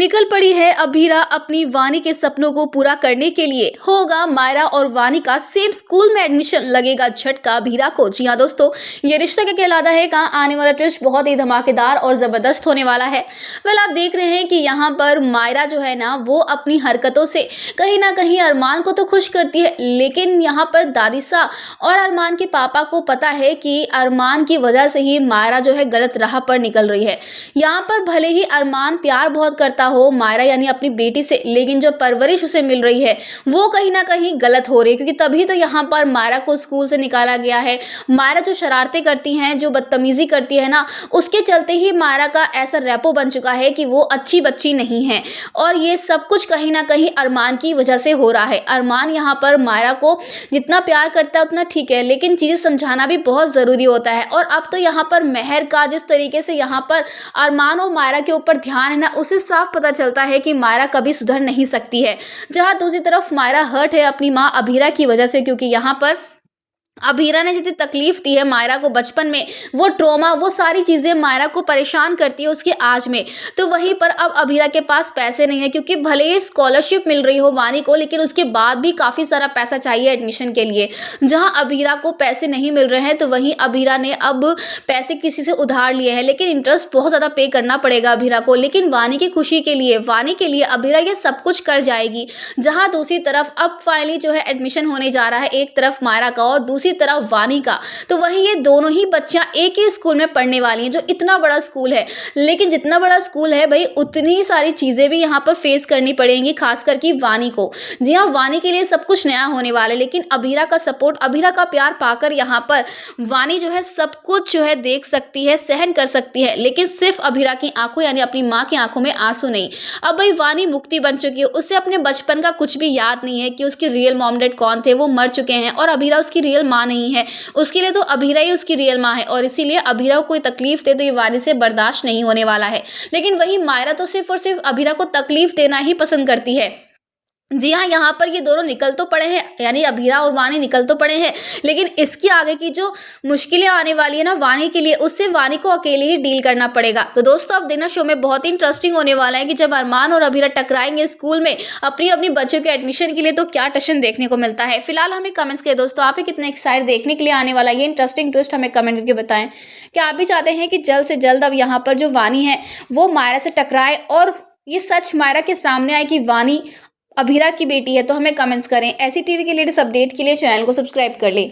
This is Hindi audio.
निकल पड़ी है अभीरा अपनी वानी के सपनों को पूरा करने के लिए। होगा मायरा और वानी का सेम स्कूल में एडमिशन, लगेगा झटका अभीरा को। जी हाँ दोस्तों, ये रिश्ता क्या कहलाता है का आने वाला ट्विस्ट बहुत ही धमाकेदार और जबरदस्त होने वाला है। आप देख रहे हैं कि यहाँ पर मायरा जो है ना, वो अपनी हरकतों से कहीं ना कहीं अरमान को तो खुश करती है, लेकिन यहाँ पर दादिसा और अरमान के पापा को पता है कि अरमान की वजह से ही मायरा जो है गलत राह पर निकल रही है। यहाँ पर भले ही अरमान प्यार बहुत करता हो मायरा यानी अपनी बेटी से, लेकिन जो परवरिश उसे मिल रही है वो कहीं ना कहीं गलत हो रही है, क्योंकि तभी तो यहाँ पर मायरा को स्कूल से निकाला गया है। मायरा जो शरारतें करती हैं, जो बदतमीजी करती है ना, उसके चलते ही मायरा का ऐसा रेपो बन चुका है कि वो अच्छी बच्ची नहीं है। और ये सब कुछ कहीं ना कहीं अरमान की वजह से हो रहा है। अरमान यहाँ पर मायरा को जितना प्यार करता है उतना ठीक है, लेकिन चीजें समझाना भी बहुत जरूरी होता है। और अब तो यहाँ पर मेहर का जिस तरीके से यहाँ पर अरमान और मायरा के ऊपर ध्यान है ना, उसे साफ पता चलता है कि मायरा कभी सुधर नहीं सकती है। जहां दूसरी तरफ मायरा हर्ट है अपनी माँ अभीरा की वजह से, क्योंकि यहाँ पर अभीरा ने जितनी तकलीफ दी है मायरा को बचपन में, वो ट्रॉमा, वो सारी चीजें मायरा को परेशान करती है उसके आज में। तो वहीं पर अब अभीरा के पास पैसे नहीं है, क्योंकि भले ही स्कॉलरशिप मिल रही हो वानी को, लेकिन उसके बाद भी काफी सारा पैसा चाहिए एडमिशन के लिए। जहां अभीरा को पैसे नहीं मिल रहे हैं, तो वहीं अभीरा ने अब पैसे किसी से उधार लिए हैं, लेकिन इंटरेस्ट बहुत ज्यादा पे करना पड़ेगा अभीरा को। लेकिन वानी की खुशी के लिए, वानी के लिए अभीरा ये सब कुछ कर जाएगी। जहां दूसरी तरफ अब फाइनली जो है एडमिशन होने जा रहा है, एक तरफ मायरा का और दूसरी तरफ वानी का। तो वहीं ये दोनों ही बच्चियां एक ही स्कूल में पढ़ने वाली हैं, जो इतना बड़ा स्कूल है। लेकिन जितना बड़ा स्कूल है भाई, उतनी ही सारी चीजें भी यहाँ पर फेस करनी पड़ेंगी, खास करके वानी को। जी हाँ, वानी के लिए सब कुछ नया होने वाला है, लेकिन अभीरा का सपोर्ट, अभीरा का प्यार पाकर यहाँ पर वानी जो है सब कुछ जो है देख सकती है, सहन कर सकती है। लेकिन सिर्फ अभीरा की आंखों यानी अपनी माँ की आंखों में आंसू नहीं। अब भाई वानी मुक्ति बन चुकी है, उसे अपने बचपन का कुछ भी याद नहीं है कि उसके रियल मॉम डैड कौन थे, वो मर चुके हैं। और अभीरा उसकी रियल माँ नहीं है, उसके लिए तो अभीरा ही उसकी रियल माँ है। और इसीलिए अभीरा को कोई तकलीफ दे तो ये वानी से बर्दाश्त नहीं होने वाला है। लेकिन वही मायरा तो सिर्फ और सिर्फ अभीरा को तकलीफ देना ही पसंद करती है। जी हाँ, यहाँ पर ये दोनों निकल तो पड़े हैं, यानी अभीरा और वानी निकल तो पड़े हैं, लेकिन इसके आगे की जो मुश्किलें आने वाली है ना वानी के लिए, उससे वानी को अकेले ही डील करना पड़ेगा। तो दोस्तों, अब देखना शो में बहुत ही इंटरेस्टिंग होने वाला है कि जब अरमान और अभीरा टकराएंगे स्कूल में अपनी अपनी बच्चों के एडमिशन के लिए, तो क्या टशन देखने को मिलता है। फिलहाल हमें कमेंट्स किए दोस्तों, आप कितने एक्साइटेड देखने के लिए आने वाला ये इंटरेस्टिंग ट्विस्ट, हमें कमेंट करके बताएं। क्या आप भी चाहते हैं कि जल्द से जल्द अब यहाँ पर जो वानी है वो मायरा से टकराए और ये सच मायरा के सामने आए कि वानी अभीरा की बेटी है। तो हमें कमेंट्स करें। ऐसी टीवी के लेटेस्ट अपडेट के लिए चैनल को सब्सक्राइब कर लें।